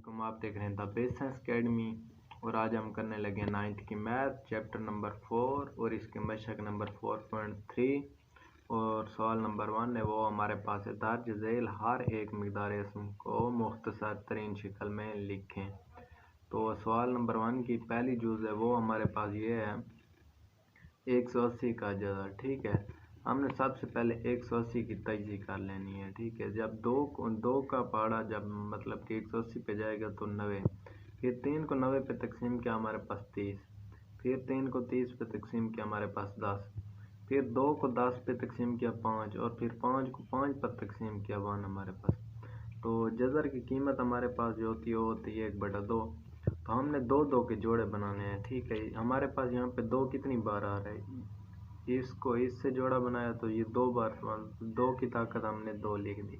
वालेकुम। आप देख रहे हैं द बेसिक्स एकेडमी और आज हम करने लगे हैं 9th की मैथ चैप्टर नंबर 4 और इसके मशक नंबर 4.3 और सवाल नंबर 1 है वो हमारे पास है। दर्ज झेल हर एक मिकदार इसम को मुख्तसर तरीन शक्ल में लिखें। तो सवाल नंबर 1 की पहली जुज़ है वो हमारे पास ये है 180 का जज़ा। ठीक है, हमने सबसे पहले 180 की तजज़ी कर लेनी है। ठीक है, जब दो का पाड़ा जब मतलब कि 180 पे जाएगा तो 90, फिर 3 को 90 पे तकसीम किया हमारे पास 30, फिर 3 को 30 पे तकसीम किया हमारे पास 10, फिर 2 को 10 पे तकसीम किया 5 और फिर 5 को 5 पर तकसीम किया 1 हमारे पास। तो जज़र की कीमत हमारे पास जो होती है वो होती है 1/2। तो हमने दो के जोड़े बनाने हैं। ठीक है, हमारे पास यहाँ पे 2 कितनी बार आ रहा है, इसको इससे जोड़ा बनाया तो ये 2 बार, 2 की ताकत हमने 2 लिख दी।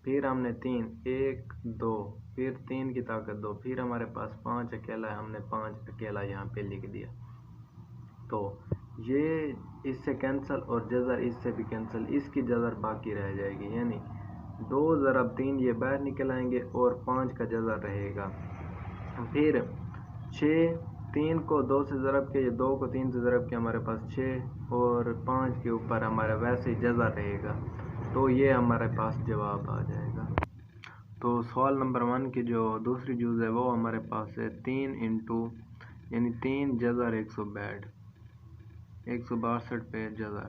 फिर हमने 3 1 2, फिर 3 की ताकत 2, फिर हमारे पास 5 अकेला है, हमने 5 अकेला यहाँ पे लिख दिया। तो ये इससे कैंसिल और जज़र इससे भी कैंसिल, इसकी जज़र बाकी रह जाएगी, यानी 2 ज़रब 3 ये बाहर निकल आएंगे और 5 का जज़र रहेगा। फिर 6, 3 को 2 से ज़रब के, 2 को 3 से ज़रब के हमारे पास 6 और 5 के ऊपर हमारा वैसे ही जज़र रहेगा। तो ये हमारे पास जवाब आ जाएगा। तो सवाल नंबर 1 की जो दूसरी जुज़ है वो हमारे पास है 3 इंटू यानी 3 जज़र 162 पे जज़र।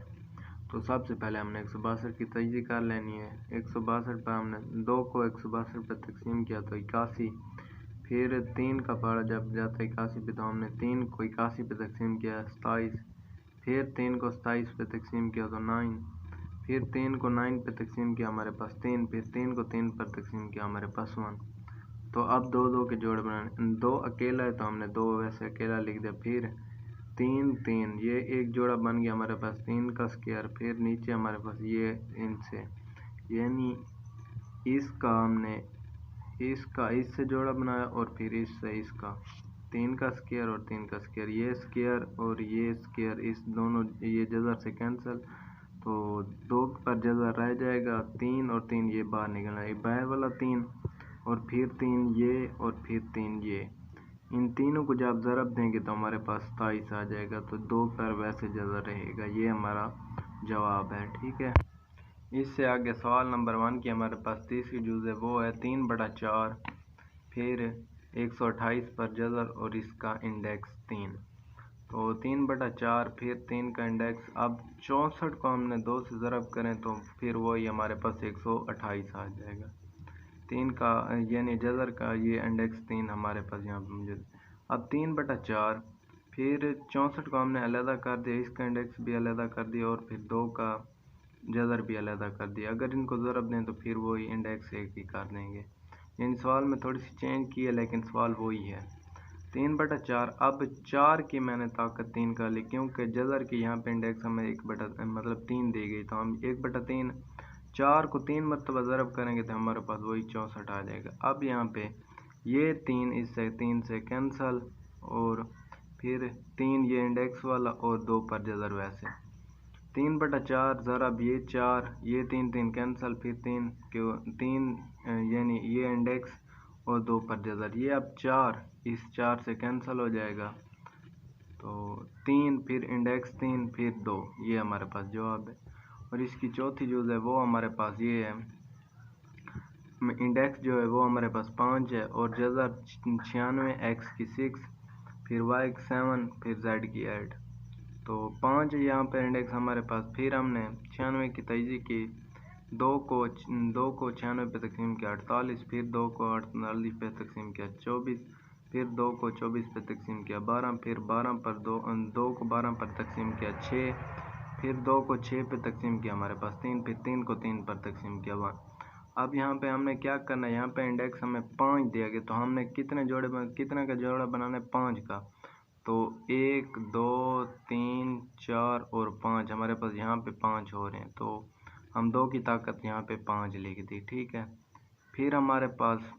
तो सबसे पहले हमने 162 की तजज़ी कर लेनी है। 162 पर हमने 2 को 162 पर तकसीम किया तो 81, फिर 3 का पारा जब जाता है 81 पे तो हमने 3 को 81 पे तकसीम किया 27, फिर 3 को 27 पे तकसीम किया तो 9, फिर 3 को 9 पे तकसीम किया हमारे पास 3, फिर 3 को 3 पर तकसीम किया हमारे पास 1। तो अब 2 के जोड़ बनाने, 2 अकेला है तो हमने 2 वैसे अकेला लिख दिया। फिर 3 3 ये एक जोड़ा बन गया हमारे पास 3 का स्क्वायर, फिर नीचे हमारे पास ये इनसे यानी इसका हमने इसका इससे जोड़ा बनाया और फिर इससे इसका 3 का स्क्वायर और 3 का स्क्वायर, ये स्क्वायर और ये स्क्वायर इस दोनों ये जज़र से कैंसिल, तो 2 पर जज़र रह जाएगा 3 और 3 ये बाहर निकलना है, बाहर वाला 3 और फिर 3 ये और फिर 3 ये, इन तीनों को जब ज़रब देंगे तो हमारे पास 27 आ जाएगा। तो 2 पर वैसे जज़र रहेगा, ये हमारा जवाब है। ठीक है, इससे आगे सवाल नंबर 1 की हमारे पास तीसरी जुज़ है वो है 3/4, फिर 128 पर जज़र और इसका इंडेक्स 3। तो 3/4 फिर 3 का इंडेक्स, अब 64 को हमने 2 से ज़रब करें तो फिर वही हमारे पास 128 आ जाएगा। 3 का यानी जज़र का ये इंडेक्स 3 हमारे पास यहाँ पर मौजूद। अब 3/4 फिर 64 को हमने अलहदा कर दिया, इसका इंडेक्स भी अलहदा कर दिया और फिर 2 का जज़र भी अलहदा कर दिया। अगर इनको ज़रब दें तो फिर वही इंडेक्स 1 ही कर देंगे, यानी सवाल में थोड़ी सी चेंज की है लेकिन सवाल वही है 3/4। अब 4 की मैंने ताकत 3 कर ली क्योंकि जज़र की यहाँ पे इंडेक्स हमें 3 दी गई, तो हम 1/3 4 को 3 मरतबा ज़रब करेंगे तो हमारे पास वही 64 आ जाएगा। अब यहाँ पे ये 3 इससे 3 से कैंसल और फिर 3 ये इंडेक्स वाला और 2 पर जज़र वैसे 3/4 ज़रब ये 4, ये 3 3 कैंसल, फिर 3 यानी ये इंडेक्स और 2 पर जज़र, ये अब 4 इस 4 से कैंसिल हो जाएगा तो 3 फिर इंडेक्स 3 फिर 2, ये हमारे पास जवाब है। और इसकी चौथी जुज़ है वो हमारे पास ये है, इंडेक्स जो है वो हमारे पास 5 है और जज़र 96, x की 6, फिर y की 7, फिर z की 8। तो 5 यहाँ पर इंडेक्स हमारे पास, फिर हमने 96 की तजज़ी की, 2 को 96 पे तकसीम किया 48, फिर 2 को 48 पे तकसीम किया 24, फिर 2 को 24 पे तकसीम किया 12, फिर 12 पर 2 को 12 पर तकसीम किया 6, फिर 2 को 6 पे तकसीम किया हमारे पास 3, फिर 3 को 3 पर तकसीम किया 1। अब यहाँ पे हमने क्या करना है, यहाँ पे इंडेक्स हमें 5 दिया गया तो हमने कितने का जोड़ा बनाना है 5 का। तो 1 2 3 4 और 5 हमारे पास यहाँ पे 5 हो रहे हैं, तो हम 2 की ताकत यहाँ पे 5 लिख दी। ठीक है, फिर हमारे पास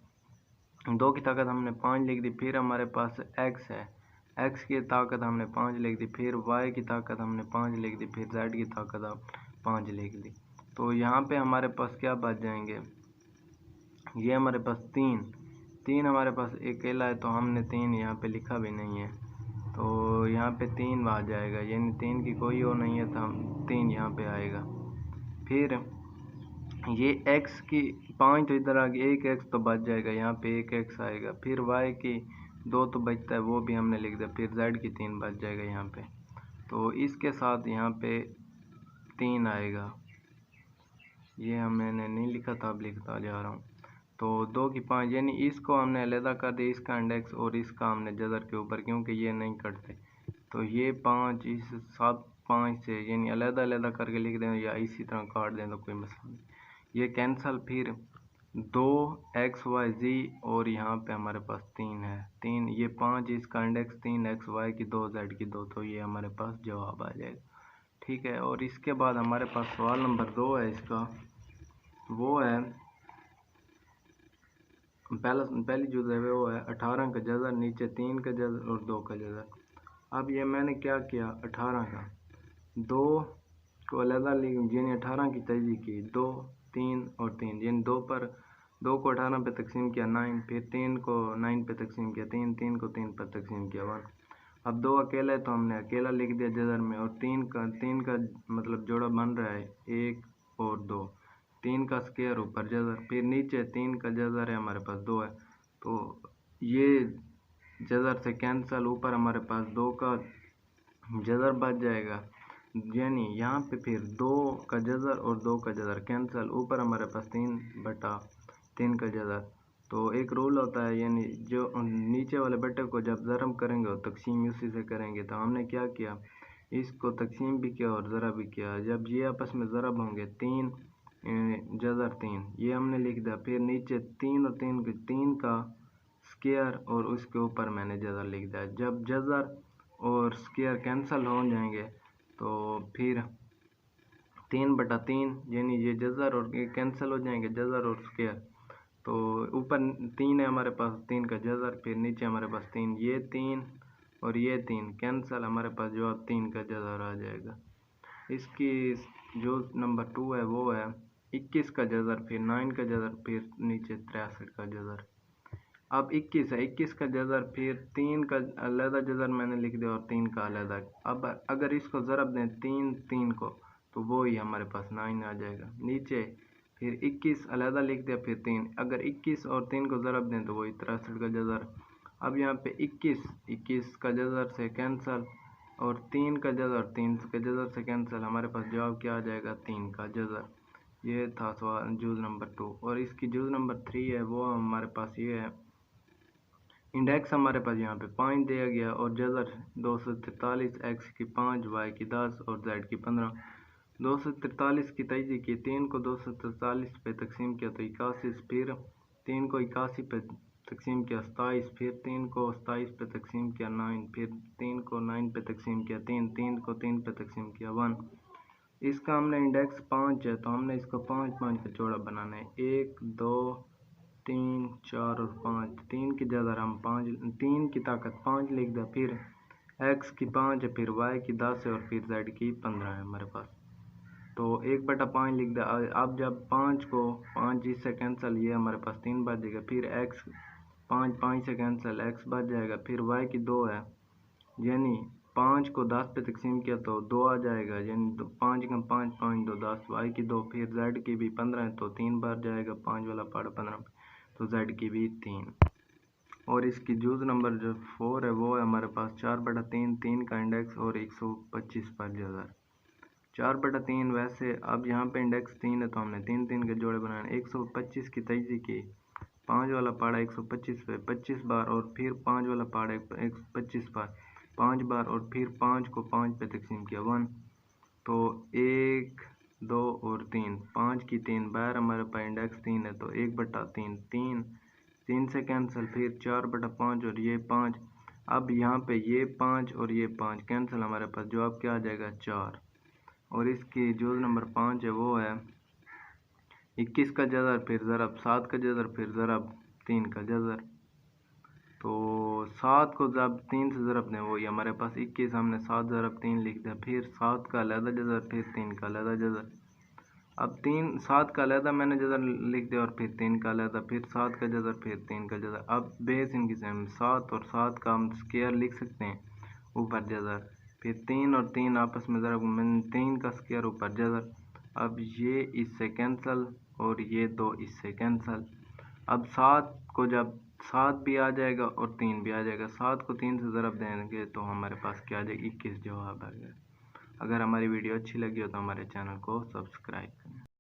2 की ताकत हमने 5 लिख दी, फिर हमारे पास x है, x की ताकत हमने 5 लिख दी, फिर y की ताकत हमने 5 लिख दी, फिर z की ताकत 5 लिख दी। तो यहाँ पे हमारे पास क्या बच जाएंगे, ये हमारे पास 3, 3 हमारे पास अकेला है तो हमने 3 यहाँ पे लिखा भी नहीं है, तो यहाँ पे 3 आ जाएगा, यानी 3 की कोई और नहीं है तो हम 3 यहाँ पे आएगा। फिर ये x की 5 तो इधर आ गई, 1 x तो बच जाएगा, यहाँ पे 1 x आएगा। फिर y की 2 तो बचता है, वो भी हमने लिख दिया। फिर z की 3 बच जाएगा यहाँ पे, तो इसके साथ यहाँ पे 3 आएगा। ये मैंने नहीं लिखा था, अब लिखता जा रहा हूँ। तो 2 की 5, यानी इसको हमने अलहदा कर दिया, इसका इंडेक्स और इसका हमने जदर के ऊपर, क्योंकि ये नहीं कटते। तो ये 5 इस 7 5 से यानी अलहदा अलहदा करके लिख दें या इसी तरह काट दें तो कोई मसला नहीं, ये कैंसल। फिर 2 एक्स वाई जी और यहाँ पे हमारे पास 3 है, 3 ये 5 इसका इंडेक्स 3 एक्स वाई की 2 जेड की 2, तो ये हमारे पास जवाब आ जाएगा। ठीक है, और इसके बाद हमारे पास सवाल नंबर 2 है इसका, वो है पहली जो है वो है 18 का जज़र, नीचे 3 का जज़र और 2 का जज़र। अब ये मैंने क्या किया, 18 का 2 को अलहदा यानी 18 की तजदीद की, 2 3 और 3, यानी 2 को 18 पे तकसीम किया 9, फिर 3 को 9 पे तकसीम किया 3, 3 को 3 पर तकसीम किया 1। अब 2 अकेला है तो हमने अकेला लिख दिया जज़र में, और 3 का मतलब जोड़ा बन रहा है 1 और 2, 3 का स्क्वायर ऊपर जज़र, फिर नीचे 3 का जज़र है हमारे पास 2 है, तो ये जज़र से कैंसल, ऊपर हमारे पास 2 का जज़र बच जाएगा, यानी यहाँ पे फिर 2 का जज़र और 2 का जज़र कैंसल, ऊपर हमारे पास 3/3 का जज़र। तो एक रूल होता है, यानी जो नीचे वाले बट्टे को जब ज़रब करेंगे और तकसीम उसी से करेंगे, तो हमने क्या किया, इसको तकसीम भी किया और ज़रा भी किया। जब ये आपस में ज़रब होंगे 3 जज़र 3 ये हमने लिख दिया, फिर नीचे 3 और 3 का स्क्वायर और उसके ऊपर मैंने जज़र लिख दिया। जब जज़र और स्क्वायर कैंसल हो जाएंगे तो फिर 3/3 यानी ये जज़र और ये कैंसिल हो जाएंगे, जज़र और स्क्वायर, तो ऊपर 3 है हमारे पास, 3 का जज़र, फिर नीचे हमारे पास 3, ये 3 और ये 3 कैंसिल, हमारे पास जवाब 3 का जज़र आ जाएगा। इसकी जो नंबर 2 है वो है 21 का जज़र, फिर 9 का जज़र, फिर नीचे 63 का जज़र। अब 21 है, 21 का जज़र, फिर 3 का अलहदा जज़र मैंने लिख दिया और 3 का अलहदा। अब अगर इसको ज़रब दें 3 को तो वो ही हमारे पास 9 आ जाएगा। नीचे फिर 21 अलहदा लिख दिया, फिर 3, अगर 21 और 3 को ज़रब दें तो वही 63 का जज़र। अब यहाँ पे 21 का जज़र से कैंसल और 3 का जज़र 3 के जज़र से कैंसल, हमारे पास जवाब क्या आ जाएगा, 3 का जज़र। ये था सवाल जूज़ नंबर 2। और इसकी जूज़ नंबर 3 है वो हमारे पास ये है, इंडेक्स हमारे पास यहाँ पे 5 दिया गया और जज़र 243, एक्स की 5, वाई की 10 और जेड की 15। 243 की तजदीद की, 3 को 243 पे तकसीम किया तो 81, फिर 3 को 81 पे तकसीम किया 27, फिर 3 को 27 पे तकसीम किया 9, फिर 3 को 9 पे तकसीम किया 3 को 3 पे तकसीम किया 1। इसका हमने इंडेक्स 5 है तो हमने इसको 5 का जोड़ा बनाना है, 1 2 3 4 और 5, 3 की जगह हम 3 की ताकत 5 लिख दिया, फिर x की 5 है, फिर y की 10 है और फिर z की 15 है हमारे पास, तो 1/5 लिख दिया। अब जब 5 को 5 इससे कैंसिल, ये हमारे पास 3 बच जाएगा, फिर x 5 से कैंसिल x बच जाएगा, फिर y की 2 है, यानी 5 को 10 पे तकसीम किया तो 2 आ जाएगा, यानी 5 का 5 5 2 10, y की 2, फिर z की भी 15 है तो 3 बार जाएगा, 5 वाला पार्ट 15 तो z की भी 3। और इसकी जूज़ नंबर जो 4 है वो है हमारे पास 4/3, 3 का इंडेक्स और 125 पर जज़र। 4/3 वैसे अब यहाँ पे इंडेक्स 3 है तो हमने 3 के जोड़े बनाए। 125 की तजदीद की, 5 वाला पाड़ा 125 पे 25 बार और फिर 5 वाला पाड़ा 125 बार 5 बार और फिर 5 को 5 पे तकसीम किया 1, तो 1 2 और 3, 5 की 3 बार हमारे पास इंडेक्स 3 है तो 1/3 3 से कैंसिल, फिर 4/5 और ये 5। अब यहाँ पे ये 5 और ये 5 कैंसिल, हमारे पास जवाब क्या आ जाएगा 4। और इसकी जूज़ नंबर 5 है वो है 21 का जज़र, फिर ज़रब 7 का जज़र, फिर ज़रब 3 का जज़र। तो 7 को जब 3 से ज़रब दें वही हमारे पास 21, हमने 7 ज़रब 3 लिख दिया, फिर 7 का अलहदा जज़र, फिर 3 का अलहदा जज़र। अब 7 का अलहदा मैंने जज़र लिख दिया और फिर 3 का अलहदा, फिर 7 का जज़र, फिर 3 का जज़र। अब बेस इनकी सेम, 7 और 7 का हम स्क्वायर लिख सकते हैं, ऊपर जज़र, फिर 3 और 3 आपस में ज़रा 3 का स्क्वायर ऊपर जज़र। अब ये इससे कैंसल और ये 2 इससे कैंसल। अब 7 को जब 7 भी आ जाएगा और 3 भी आ जाएगा, 7 को 3 से ज़रब देंगे तो हमारे पास क्या आ जाएगा, 21 जवाब आ गया। अगर हमारी वीडियो अच्छी लगी हो तो हमारे चैनल को सब्सक्राइब करें।